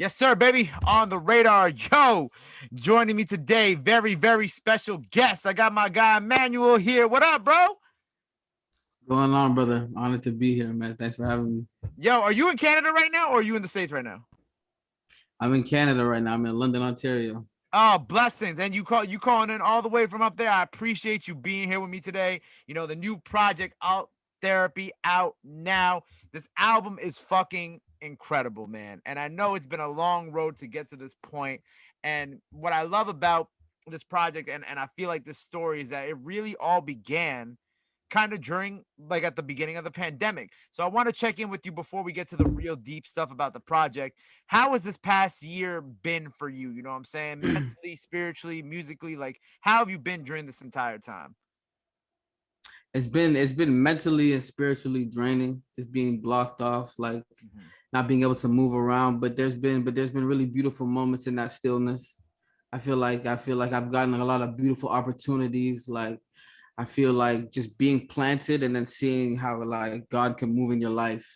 Yes, sir, baby. On the radar. Yo, joining me today, very, very special guest. I got my guy Emanuel here. What up, bro? What's going on, brother? Honored to be here, man. Thanks for having me. Yo, are you in Canada right now or are you in the States right now? I'm in Canada right now. I'm in London, Ontario. Oh, blessings. And you calling in all the way from up there. I appreciate you being here with me today. You know, the new project out therapy out now. This album is fucking incredible, man. And I know it's been a long road to get to this point. And what I love about this project and I feel like this story is that it really all began kind of during like at the beginning of the pandemic. So I want to check in with you before we get to the real deep stuff about the project. How has this past year been for you? You know what I'm saying? Mentally, spiritually, musically, like how have you been during this entire time? It's been mentally and spiritually draining, just being blocked off, like Mhm. not being able to move around. But there's been really beautiful moments in that stillness. I feel like I've gotten a lot of beautiful opportunities. Like I feel like just being planted and then seeing how like God can move in your life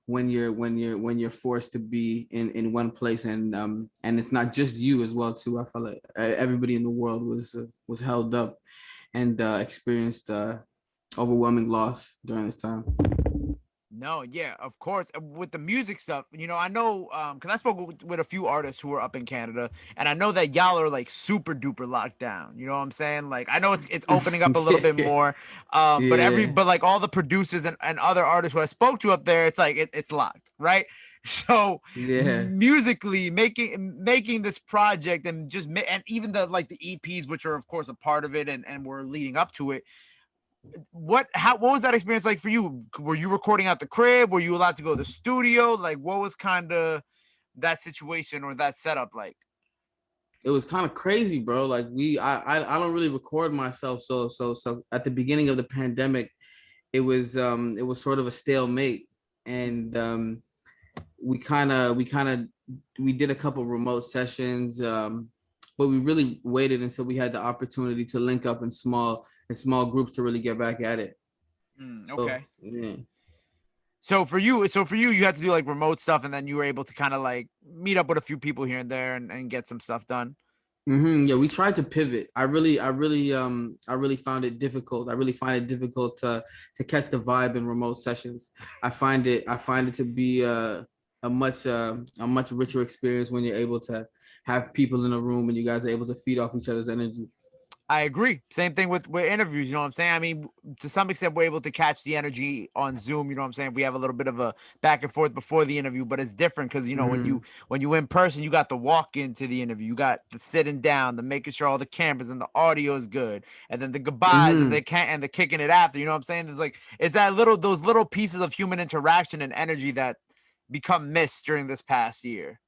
when you're forced to be in one place, and it's not just you as well too. I felt like everybody in the world was held up and experienced overwhelming loss during this time. No, yeah, of course. With the music stuff, you know, I know because I spoke with a few artists who are up in Canada, and I know that y'all are like super duper locked down. You know what I'm saying? Like, I know it's opening up a little bit Yeah, more, yeah, but like all the producers and other artists who I spoke to up there, it's like it's locked, right? So yeah. musically making this project and and even the like the EPs, which are of course a part of it and we're leading up to it, what was that experience like for you? Were you recording out the crib? Were you allowed to go to the studio? Like what was kind of that situation or that setup like? It was kind of crazy, bro. Like I don't really record myself, so at the beginning of the pandemic, it was sort of a stalemate, and we did a couple remote sessions, but we really waited until we had the opportunity to link up in small groups to really get back at it. So Okay. yeah. So for you you had to do like remote stuff and then you were able to kind of like meet up with a few people here and there and get some stuff done. Yeah, we tried to pivot. I really found it difficult. I really find it difficult to catch the vibe in remote sessions. I find it to be a much richer experience when you're able to have people in a room and you guys are able to feed off each other's energy. I agree. Same thing with interviews. You know what I'm saying? I mean, to some extent, we're able to catch the energy on Zoom. You know what I'm saying? We have a little bit of a back and forth before the interview, but it's different because you know hmm when you in person, you got the walk into the interview, you got the sitting down, the making sure all the cameras and the audio is good, and then the goodbyes and hmm the can and the kicking it after. You know what I'm saying? It's that little those little pieces of human interaction and energy that become missed during this past year.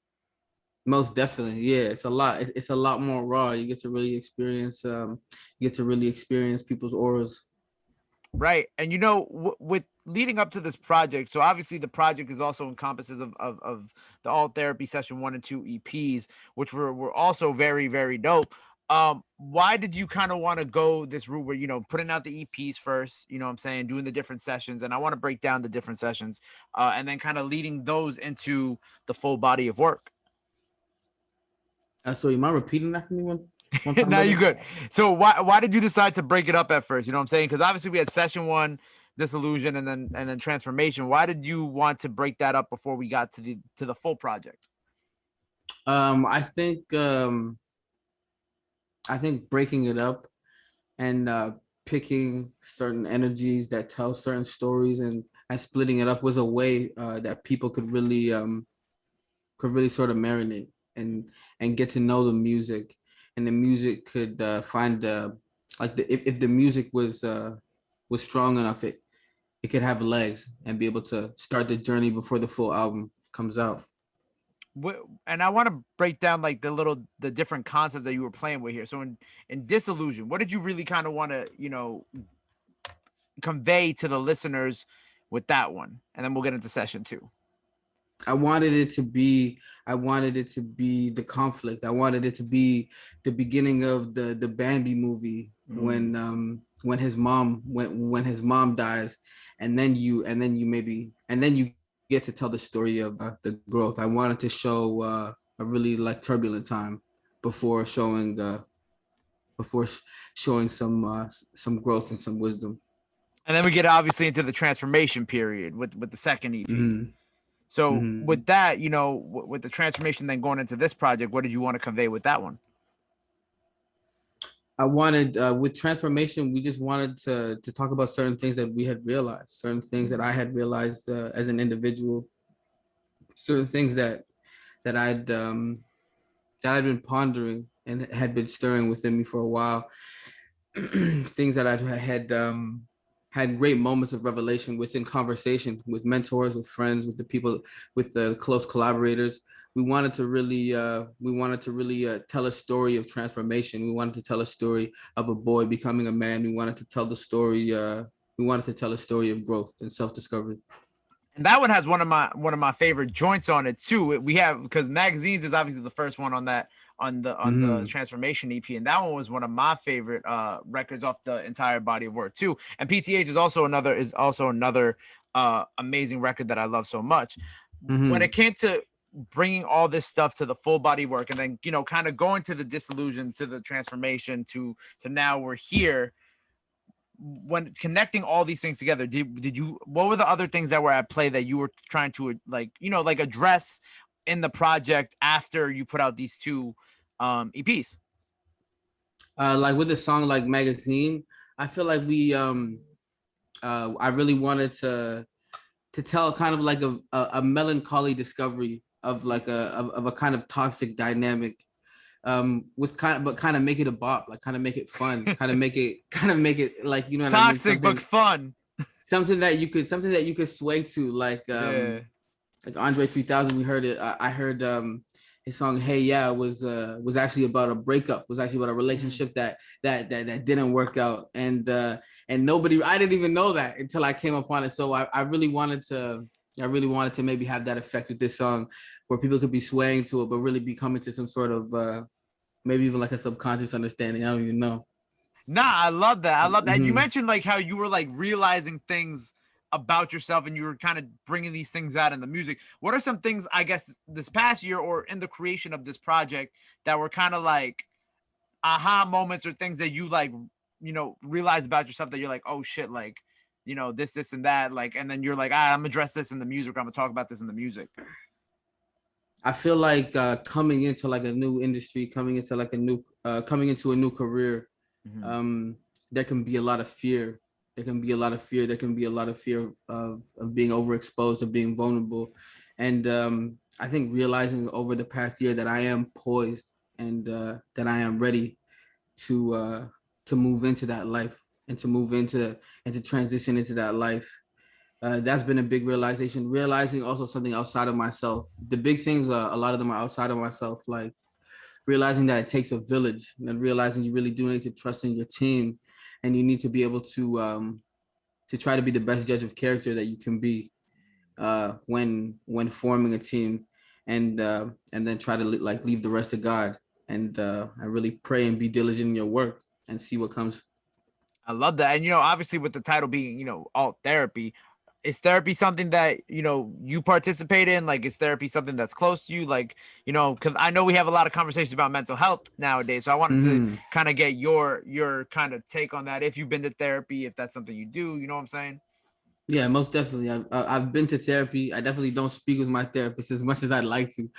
Most definitely, yeah. It's a lot more raw. You get to really experience people's auras. Right. And you know, with leading up to this project, so obviously the project is also encompasses of the all therapy session 1 and 2 EPs, which were also very, very dope. Why did you kind of want to go this route where, you know, putting out the EPs first, you know what I'm saying, doing the different sessions, and I want to break down the different sessions, and then kind of leading those into the full body of work. So you mind repeating that for me one time, Now you brother? good. So why did you decide to break it up at first? You know what I'm saying? Because obviously we had session one, disillusion, and then transformation. Why did you want to break that up before we got to the full project? I think breaking it up and picking certain energies that tell certain stories and splitting it up was a way that people could really sort of marinate and get to know the music, and the music could find like if the music was strong enough, it could have legs and be able to start the journey before the full album comes out. And I want to break down like the different concepts that you were playing with here. So in disillusion, what did you really kind of want to convey to the listeners with that one? And then we'll get into session two. I wanted it to be I wanted it to be the conflict. I wanted it to be the beginning of the Bambi movie Mm. when his mom dies, and then you get to tell the story of the growth. I wanted to show like turbulent time before showing showing some growth and some wisdom. And then we get obviously into the transformation period with the second EP. Mm-hmm. So Mm-hmm. with that, you know, with the transformation then going into this project, what did you want to convey with that one? I wanted with transformation, we just wanted to talk about certain things that we had realized, certain things that I had realized as an individual, certain things that that I'd been pondering and had been stirring within me for a while. Things that I had great moments of revelation within conversation with mentors, with friends, with the people, with the close collaborators. We wanted to really tell a story of transformation. We wanted to tell a story of a boy becoming a man. We wanted to tell the story. We wanted to tell a story of growth and self-discovery. And that one has one of my favorite joints on it too. We have, because Magazines is obviously the first one on that on the transformation EP, and that one was one of my favorite records off the entire body of work too. And PTH is also another amazing record that I love so much. When it came to bringing all this stuff to the full body work, and then, you know, kind of going to the disillusion, to the transformation, to now we're here, when connecting all these things together, did you, what were the other things that were at play that you were trying to, like, you know, like address in the project after you put out these two EPs? Like with the song like Magazine, I feel like I really wanted to tell kind of like a melancholy discovery of like of a kind of toxic dynamic, with kind of make it a bop, like kind of make it fun, kind of make it like, you know what I mean, Toxic but fun. something that you could sway to, like Andre 3000. We heard it. I heard his song Hey Yeah was actually about a breakup, was actually about a relationship that didn't work out, and nobody, I didn't even know that until I came upon it. So I really wanted to maybe have that effect with this song, where people could be swaying to it, but really be coming to some sort of maybe even like a subconscious understanding. I don't even know. Nah, I love that. I love that. You Mm-hmm. mentioned like how you were like realizing things about yourself, and you were kind of bringing these things out in the music. What are some things, I guess, this past year or in the creation of this project that were kind of like aha moments, or things that you like, you know, realize about yourself that you're like, oh shit, like, you know, this and that, like, and then you're like, I'm gonna address this in the music, or I'm gonna talk about this in the music. I feel like coming into like a new industry, coming into a new career, Mm-hmm. um, there can be a lot of fear. There can be a lot of fear. There can be a lot of fear of being overexposed, of being vulnerable. And I think realizing over the past year that I am poised, and that I am ready to move into that life, and to move into and to transition into that life. That's been a big realization. Realizing also something outside of myself. The big things, a lot of them are outside of myself, like realizing that it takes a village, and realizing you really do need to trust in your team, and you need to be able to try to be the best judge of character that you can be when forming a team, and then try to like leave the rest to God, and really pray and be diligent in your work and see what comes. I love that. And, you know, obviously with the title being, you know, alt therapy, is therapy something that, you know, you participate in? Like, is therapy something that's close to you? Like, you know, because I know we have a lot of conversations about mental health nowadays. So I wanted to Mm-hmm. kind of get your kind of take on that. If you've been to therapy, if that's something you do, you know what I'm saying? Yeah, most definitely. I've been to therapy. I definitely don't speak with my therapist as much as I'd like to,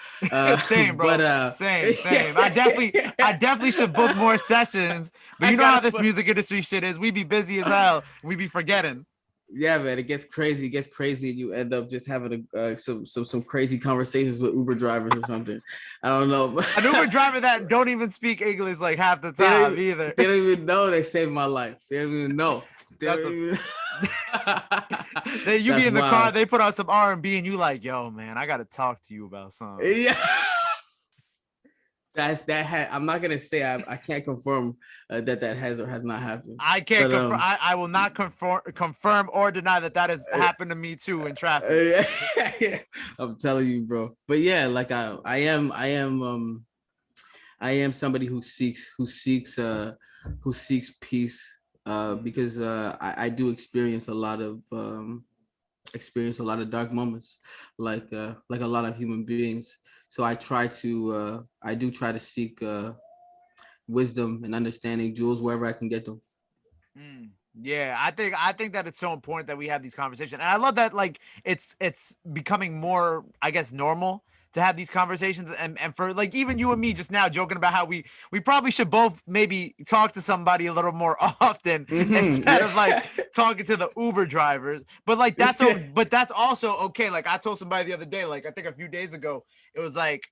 Same, but bro. Same. I definitely should book more sessions. But I you know how gotta this put. music industry shit is. We be busy as hell. We be forgetting. Yeah, man, it gets crazy. It gets crazy, and you end up just having some crazy conversations with Uber drivers or something. I don't know. An Uber driver that don't even speak English like half the they don't time even, either. they don't even know they saved my life. They don't even know. They don't That's a even. you be That's in the car, wild. they put on some R&B, and you like, yo, man, I gotta talk to you about something. Yeah. I'm not gonna say I can't confirm that has or has not happened. I can't But confirm. I will not confirm or deny that has happened to me too in traffic. I'm telling you, bro. But yeah, like I am somebody who seeks peace, because I do experience a lot of experience a lot of dark moments, like a lot of human beings. So I do try to seek wisdom and understanding, jewels, wherever I can get them. Mm. Yeah, I think that it's so important that we have these conversations. And I love that like it's becoming more, I guess, normal to have these conversations, and for like even you and me just now joking about how we probably should both maybe talk to somebody a little more often instead of like Yeah. talking to the Uber drivers. But like but that's also okay. Like I told somebody the other day, like I think a few days ago, it was like,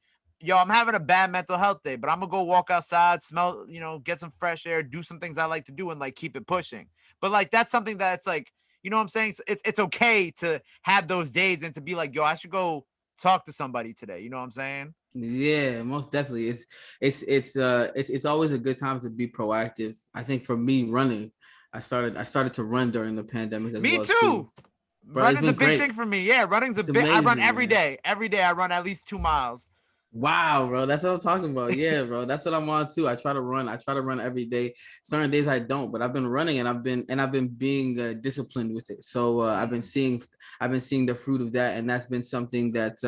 yo, I'm having a bad mental health day, but I'm gonna go walk outside, smell, get some fresh air, do some things I like to do, and like keep it pushing. But like that's something that's like, you know what I'm saying? It's okay to have those days and to be like, yo, I should go talk to somebody today. You know what I'm saying? Yeah, most definitely. It's always a good time to be proactive. I think for me, running, I started to run during the pandemic as Me well too. too. Bro, it's Running's a been big great. thing for me. Yeah, running's a It's big. I run amazing, every man. day. Every day I run at least 2 miles. Wow, bro, that's what I'm talking about. Yeah, bro, that's what I'm on too. I try to run. I try to run every day. Certain days I don't, but I've been running and I've been being disciplined with it. So Mm. I've been seeing the fruit of that, and that's been something that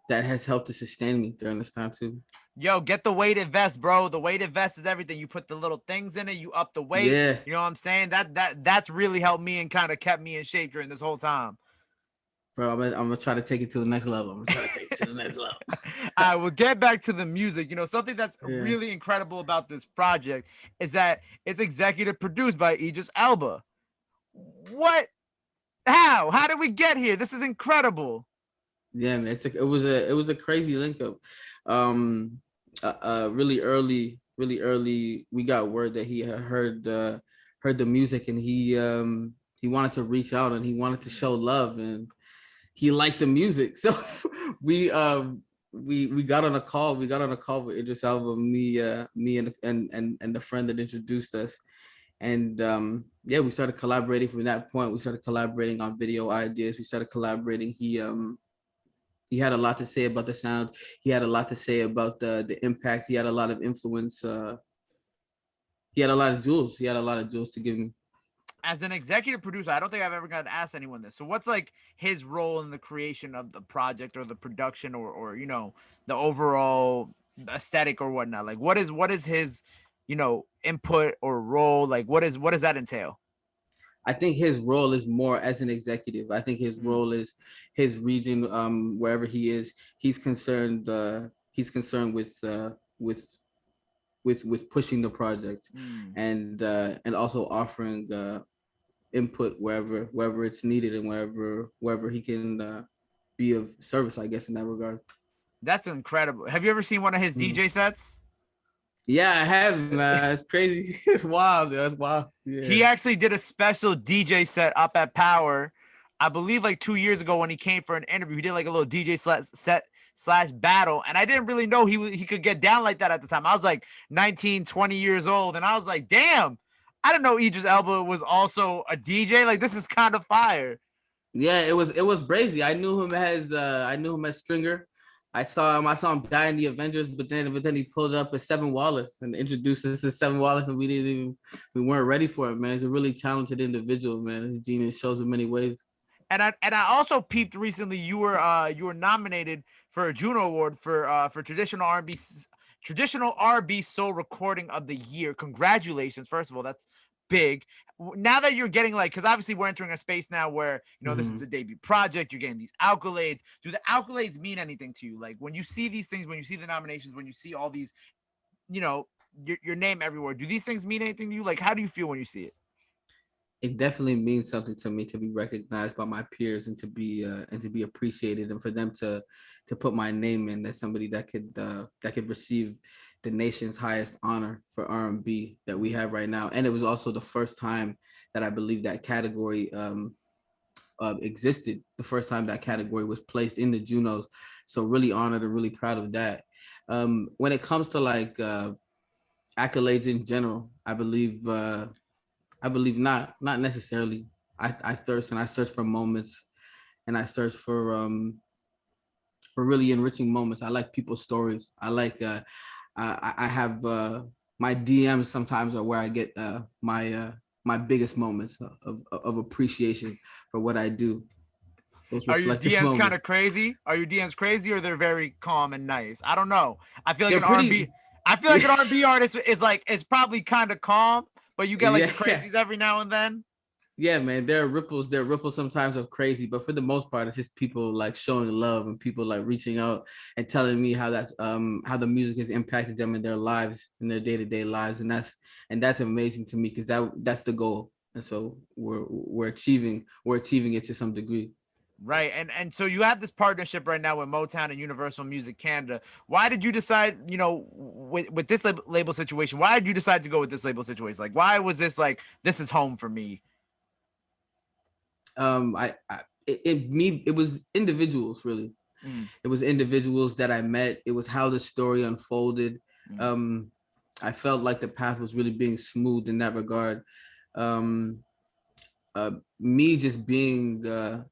has helped to sustain me during this time too. Yo, get the weighted vest, bro. The weighted vest is everything. You put the little things in it, you up the weight. Yeah, You know what I'm saying? That's really helped me and kind of kept me in shape during this whole time. bro, I'm gonna try to take it to the next level. I'm gonna try to take it to the next level. I will get back to the music. Something that's Yeah. really incredible about this project is that it's executive produced by Idris Elba. What? How? How did we get here? This is incredible. Yeah, man. It was a crazy link up. Um, really early, we got word that he had heard the music, and he wanted to reach out and he wanted to show love, and he liked the music. So we we got on a call. We got on a call with Idris Elba, me and the friend that introduced us, and yeah, we started collaborating from that point. We started collaborating on video ideas. We started collaborating. He had a lot to say about the sound. He had a lot to say about the impact. He had a lot of influence. He had a lot of jewels. He had a lot of jewels to give me. As an executive producer, I don't think I've ever got to ask anyone this. So what's like his role in the creation of the project or the production or the overall aesthetic or whatnot? Like what is his, input or role? Like what does that entail? I think his role is more as an executive. I think his Mm, role is his region, wherever he is. He's concerned. He's concerned with with pushing the project, mm. and also offering input wherever it's needed and wherever he can be of service. I guess in that regard. That's incredible. Have you ever seen one of his Mhm. DJ sets? Yeah, I have, man. It's crazy. It's wild. Dude. It's wild. Yeah. He actually did a special DJ set up at Power, I believe like 2 years ago when he came for an interview. He did like a little DJ set / battle. And I didn't really know he could get down like that at the time. I was like 19, 20 years old. And I was like, damn, I didn't know Idris Elba was also a DJ. Like this is kind of fire. Yeah, it was crazy. I knew him as Stringer. I saw him die in the Avengers, but then he pulled up as Seven Wallace and introduced us to Seven Wallace, and we weren't ready for it, man. He's a really talented individual, man. His genius shows in many ways. And I also peeped recently you were nominated for a Juno Award for traditional R&B soul recording of the year. Congratulations, first of all, that's big. Now that you're getting like, because obviously we're entering a space now where this is Mm-hmm. the debut project, you're getting these accolades. Do the accolades mean anything to you? Like when you see these things, when you see the nominations, when you see all these, you know, your name everywhere, do these things mean anything to you? Like how do you feel when you see it? It definitely means something to me to be recognized by my peers and to be appreciated, and for them to put my name in as somebody that could receive the nation's highest honor for R&B that we have right now. And it was also the first time that I believe that category existed, the first time that category was placed in the Junos. So really honored and really proud of that. When it comes to like accolades in general, I believe not necessarily. I thirst and I search for moments, and I search for really enriching moments. I like people's stories. I have my DMs sometimes are where I get my biggest moments of appreciation for what I do. those Are your reflective DMs kind of moments. crazy? Are your DMs crazy, or they're very calm and nice? I don't know. I feel like They're an R&B. pretty. I feel like an R&B artist is like it's probably kind of calm, but you get like the Yeah. crazies every now and then. Yeah, man, there are ripples. There are ripples sometimes of crazy, but for the most part, it's just people like showing love and people like reaching out and telling me how the music has impacted them in their lives, in their day-to-day lives, and that's amazing to me because that's the goal, and so we're achieving it to some degree. Right. And so you have this partnership right now with Motown and Universal Music Canada. Why did you decide, with this label situation, why did you decide to go with this label situation? Like, why was this like, this is home for me? It was individuals really. Mm, It was individuals that I met. It was how the story unfolded. mm. Um, I felt like the path was really being smooth in that regard. Um, Me just being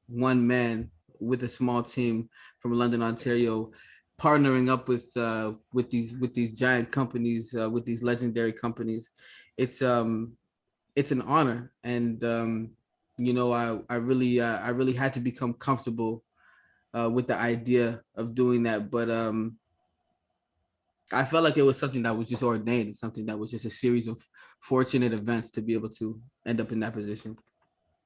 one man with a small team from London, Ontario, partnering up with these giant companies, with these legendary companies, it's um it's an honor, and I really had to become comfortable with the idea of doing that, but I felt like it was something that was just ordained, something that was just a series of fortunate events to be able to end up in that position.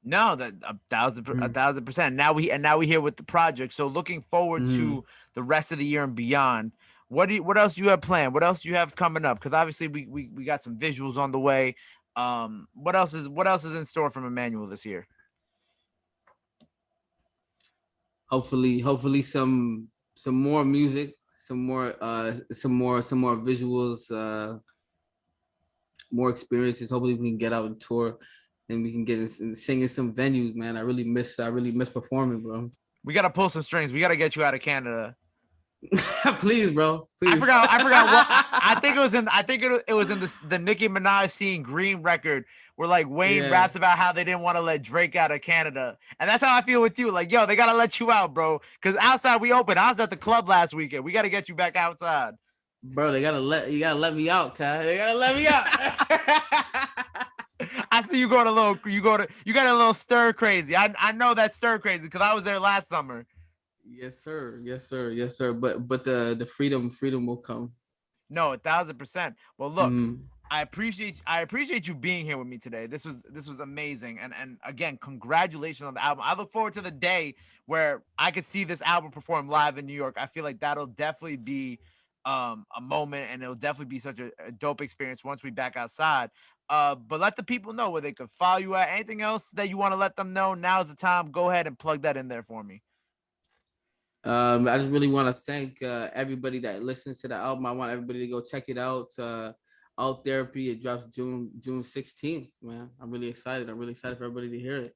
No, that a Mm-hmm. thousand percent. Now we here with the project. So looking forward Mm-hmm. to the rest of the year and beyond. What else do you have planned? What else do you have coming up? Because obviously we got some visuals on the way. What else is in store from Emmanuel this year? Hopefully some more music, some more visuals, more experiences. Hopefully we can get out and tour and we can get and sing in some venues, man. I really miss performing, bro. We gotta pull some strings. We gotta get you out of Canada. Please, bro. I Please. forgot. I forgot what. I think it was in. I think it was in the Nicki Minaj "Seeing Green" record, where like Wayne Yeah. raps about how they didn't want to let Drake out of Canada, and that's how I feel with you. Like, yo, they gotta let you out, bro. Because outside we open. I was at the club last weekend. We gotta get you back outside. Bro, you gotta let me out, cuz. They gotta let me out. I see you going a little. You got a little stir crazy. I know that stir crazy because I was there last summer. Yes, sir. Yes, sir. Yes, sir. But the freedom will come. No, 1,000%. Well, look, Mm. I appreciate you being here with me today. This was amazing, and again, congratulations on the album. I look forward to the day where I could see this album perform live in New York. I feel like that'll definitely be a moment, and it'll definitely be such a dope experience once we back outside. But let the people know where they could follow you at. Anything else that you want to let them know? Now's the time. Go ahead and plug that in there for me. I just really want to thank everybody that listens to the album. I want everybody to go check it out. Out Therapy. It drops June 16th. Man, I'm really excited. I'm really excited for everybody to hear it. Much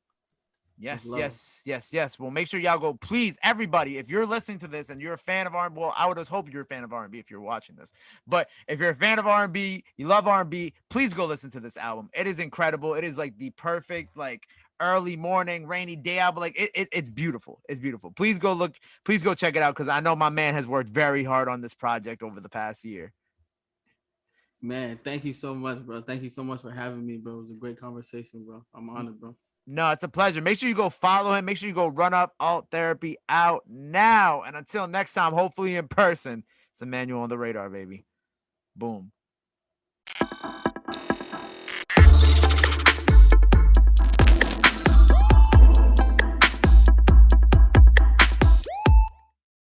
Yes, love. yes, yes, yes. Well, make sure y'all go. Please, everybody, if you're listening to this and you're a fan of R&B, well, I would just hope you're a fan of R&B if you're watching this. But if you're a fan of R&B, you love R&B, please go listen to this album. It is incredible. It is like the perfect like early morning rainy day album. Like it's beautiful. It's beautiful. Please go look. Please go check it out because I know my man has worked very hard on this project over the past year. Man, thank you so much, bro. Thank you so much for having me, bro. It was a great conversation, bro. I'm honored, bro. No, it's a pleasure. Make sure you go follow him. Make sure you go run up Alt Therapy out now. And until next time, hopefully in person, it's Emmanuel on the radar, baby. Boom.